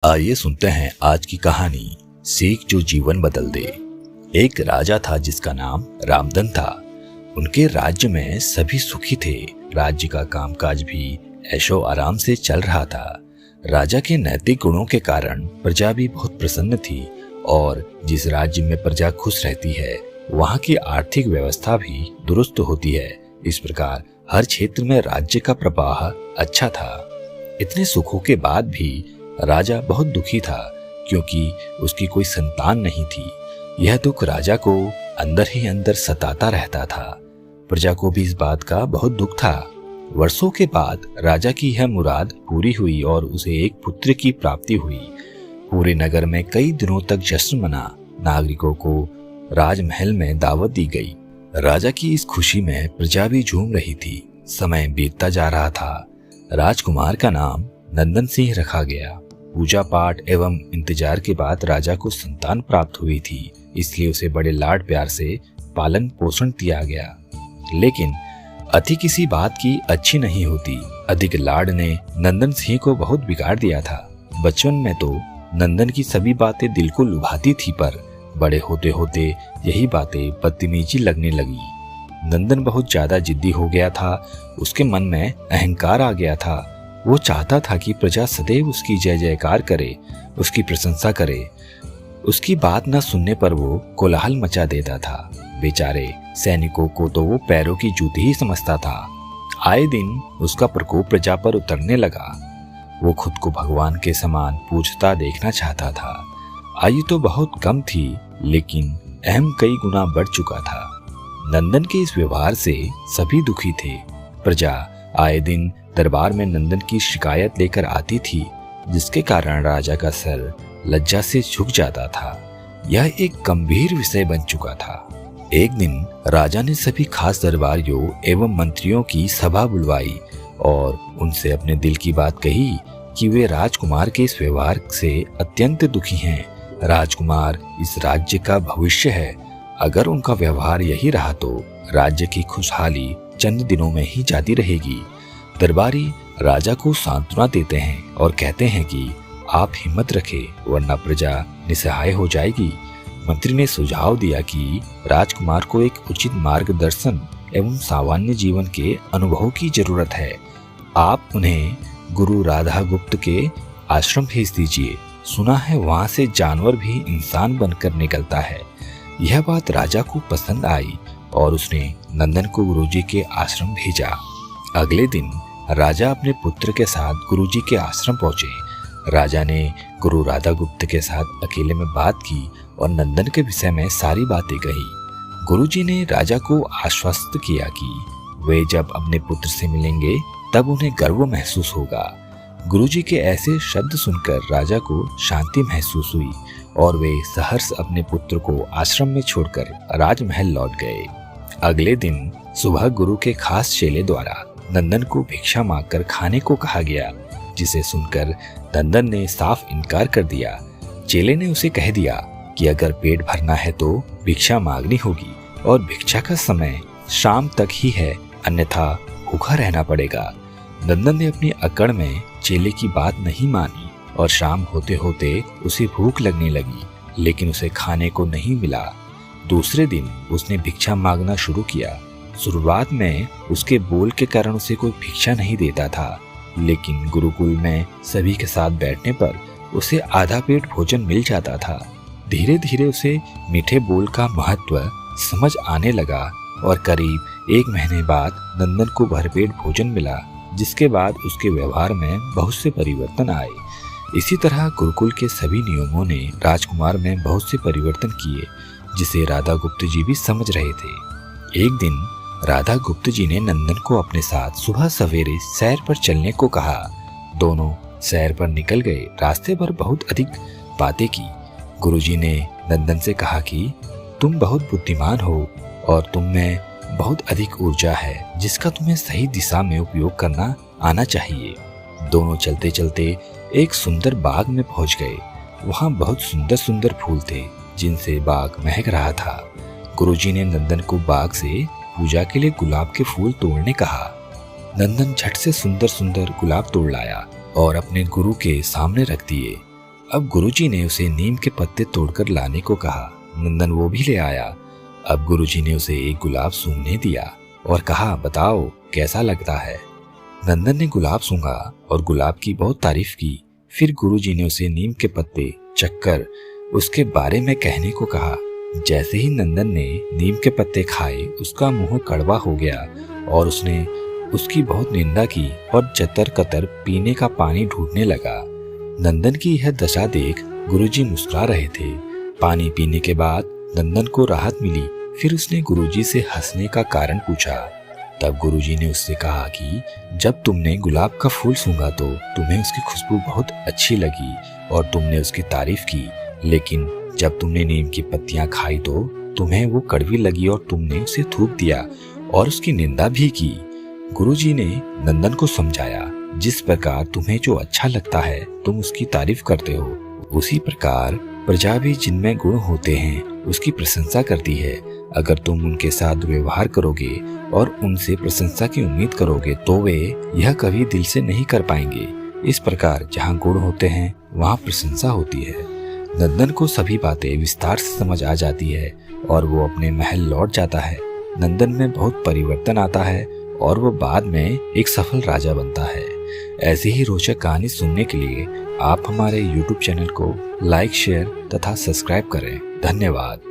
आइए सुनते हैं आज की कहानी, सीख जो जीवन बदल दे। एक राजा था जिसका नाम रामधन था। उनके राज्य में सभी सुखी थे। राज्य का कामकाज भी ऐशो आराम से चल रहा था। राजा के नैतिक गुणों के कारण प्रजा भी बहुत प्रसन्न थी और जिस राज्य में प्रजा खुश रहती है वहाँ की आर्थिक व्यवस्था भी दुरुस्त होती है। इस प्रकार हर क्षेत्र में राज्य का प्रवाह अच्छा था। इतने सुखों के बाद भी राजा बहुत दुखी था क्योंकि उसकी कोई संतान नहीं थी। यह दुख राजा को अंदर ही अंदर सताता रहता था। प्रजा को भी इस बात का बहुत दुख था। वर्षों के बाद राजा की यह मुराद पूरी हुई और उसे एक पुत्र की प्राप्ति हुई। पूरे नगर में कई दिनों तक जश्न मना। नागरिकों को राजमहल में दावत दी गई। राजा की इस खुशी में प्रजा भी झूम रही थी। समय बीतता जा रहा था। राजकुमार का नाम नंदन सिंह रखा गया। पूजा पाठ एवं इंतजार के बाद राजा को संतान प्राप्त हुई थी, इसलिए उसे बड़े लाड प्यार से पालन पोषण किया गया। लेकिन अति किसी बात की अच्छी नहीं होती। अधिक लाड ने नंदन सिंह को बहुत बिगाड़ दिया था। बचपन में तो नंदन की सभी बातें दिल को लुभाती थी, पर बड़े होते होते यही बातें बदतमीजी लगने लगी। नंदन बहुत ज्यादा जिद्दी हो गया था। उसके मन में अहंकार आ गया था। वो चाहता था कि प्रजा सदैव उसकी जय जयकार करे, उसकी प्रशंसा करे। उसकी बात न सुनने पर वो कोलाहल मचा देता था। बेचारे सैनिकों को तो वो पैरों की जूती ही समझता था। आए दिन उसका प्रकोप प्रजा पर उतरने लगा। वो खुद को भगवान के समान पूजता देखना चाहता था। आयु तो बहुत कम थी, लेकिन अहम कई गुना बढ़ चुका था। नंदन के इस व्यवहार से सभी दुखी थे। प्रजा आए दिन दरबार में नंदन की शिकायत लेकर आती थी, जिसके कारण राजा का सर लज्जा से झुक जाता था। यह एक गंभीर विषय बन चुका था। एक दिन राजा ने सभी खास दरबारियों एवं मंत्रियों की सभा बुलवाई और उनसे अपने दिल की बात कही कि वे राजकुमार के इस व्यवहार से अत्यंत दुखी हैं। राजकुमार इस राज्य का भविष्य है। अगर उनका व्यवहार यही रहा तो राज्य की खुशहाली चंद दिनों में ही जाती रहेगी। दरबारी राजा को सांत्वना देते हैं और कहते हैं कि आप हिम्मत रखें, वरना प्रजा निसहाय हो जाएगी। मंत्री ने सुझाव दिया कि राजकुमार को एक उचित मार्गदर्शन एवं सामान्य जीवन के अनुभव की जरूरत है। आप उन्हें गुरु राधा गुप्त के आश्रम भेज दीजिए। सुना है वहां से जानवर भी इंसान बनकर निकलता है। यह बात राजा को पसंद आई और उसने नंदन को गुरुजी के आश्रम भेजा। अगले दिन राजा अपने पुत्र के साथ गुरुजी के आश्रम पहुंचे। राजा ने गुरु राधा गुप्त के साथ अकेले में बात की और नंदन के विषय में सारी बातें कही। गुरुजी ने राजा को आश्वस्त किया कि वे जब अपने पुत्र से मिलेंगे तब उन्हें गर्व महसूस होगा। गुरुजी के ऐसे शब्द सुनकर राजा को शांति महसूस हुई और वे सहर्ष अपने पुत्र को आश्रम में छोड़कर राजमहल लौट गए। अगले दिन सुबह गुरु के खास चेले द्वारा नंदन को भिक्षा मांगकर खाने को कहा गया, जिसे सुनकर नंदन ने साफ इनकार कर दिया। चेले ने उसे कह दिया कि अगर पेट भरना है तो भिक्षा मांगनी होगी और भिक्षा का समय शाम तक ही है, अन्यथा भूखा रहना पड़ेगा। नंदन ने अपनी अकड़ में चेले की बात नहीं मानी और शाम होते होते उसे भूख लगने लगी, लेकिन उसे खाने को नहीं मिला। दूसरे दिन उसने भिक्षा मांगना शुरू किया। शुरुआत में उसके बोल के कारण उसे कोई भिक्षा नहीं देता था, लेकिन गुरुकुल में सभी के साथ बैठने पर उसे आधा पेट भोजन मिल जाता था। धीरे धीरे उसे मीठे बोल का महत्व समझ आने लगा और करीब 1 महीने बाद नंदन को भरपेट भोजन मिला, जिसके बाद उसके व्यवहार में बहुत से परिवर्तन आए। इसी तरह गुरुकुल के सभी नियमों ने राजकुमार में बहुत से परिवर्तन किए, जिसे राधा गुप्त जी भी समझ रहे थे। एक दिन राधा गुप्त जी ने नंदन को अपने साथ सुबह सवेरे सैर पर चलने को कहा। दोनों सैर पर निकल गए। रास्ते पर बहुत अधिक बातें की। गुरुजी ने नंदन से कहा कि तुम बहुत बुद्धिमान हो और तुम में बहुत अधिक ऊर्जा है, जिसका तुम्हें सही दिशा में उपयोग करना आना चाहिए। दोनों चलते चलते एक सुंदर बाग में पहुंच गए। वहां बहुत सुंदर सुंदर फूल थे, जिनसे बाग महक रहा था। गुरुजी ने नंदन को बाग से पूजा के लिए गुलाब के फूल तोड़ने कहा। नंदन झट से सुंदर सुंदर गुलाब तोड़ लाया और अपने गुरु के सामने रख दिए। अब गुरुजी ने उसे नीम के पत्ते तोड़कर लाने को कहा। नंदन वो भी ले आया। अब गुरुजी ने उसे एक गुलाब सूंघने दिया और कहा, बताओ कैसा लगता है। नंदन ने गुलाब सूंघा और गुलाब की बहुत तारीफ की। फिर गुरुजी ने उसे नीम के पत्ते चखकर उसके बारे में कहने को कहा। जैसे ही नंदन ने नीम के पत्ते खाए उसका मुंह कड़वा हो गया और उसने उसकी बहुत निंदा की और जतर कतर पीने का पानी ढूंढने लगा। नंदन की यह दशा देख गुरुजी मुस्कुरा रहे थे। पानी पीने के बाद नंदन को राहत मिली। फिर उसने गुरुजी से हंसने का कारण पूछा। तब गुरुजी ने उससे कहा कि जब तुमने गुलाब का फूल सूंघा तो तुम्हें उसकी खुशबू बहुत अच्छी लगी और तुमने उसकी तारीफ की, लेकिन जब तुमने नीम की पत्तियां खाई तो तुम्हें वो कड़वी लगी और तुमने उसे थूक दिया और उसकी निंदा भी की। गुरुजी ने नंदन को समझाया, जिस प्रकार तुम्हें जो अच्छा लगता है तुम उसकी तारीफ करते हो, उसी प्रकार प्रजा भी जिनमें गुण होते हैं उसकी प्रशंसा करती है। अगर तुम उनके साथ व्यवहार करोगे और उनसे प्रशंसा की उम्मीद करोगे तो वे यह कभी दिल से नहीं कर पाएंगे। इस प्रकार जहाँ गुण होते हैं वहाँ प्रशंसा होती है। नंदन को सभी बातें विस्तार से समझ आ जाती है और वो अपने महल लौट जाता है। नंदन में बहुत परिवर्तन आता है और वो बाद में एक सफल राजा बनता है। ऐसी ही रोचक कहानी सुनने के लिए आप हमारे YouTube चैनल को लाइक, शेयर तथा सब्सक्राइब करें। धन्यवाद।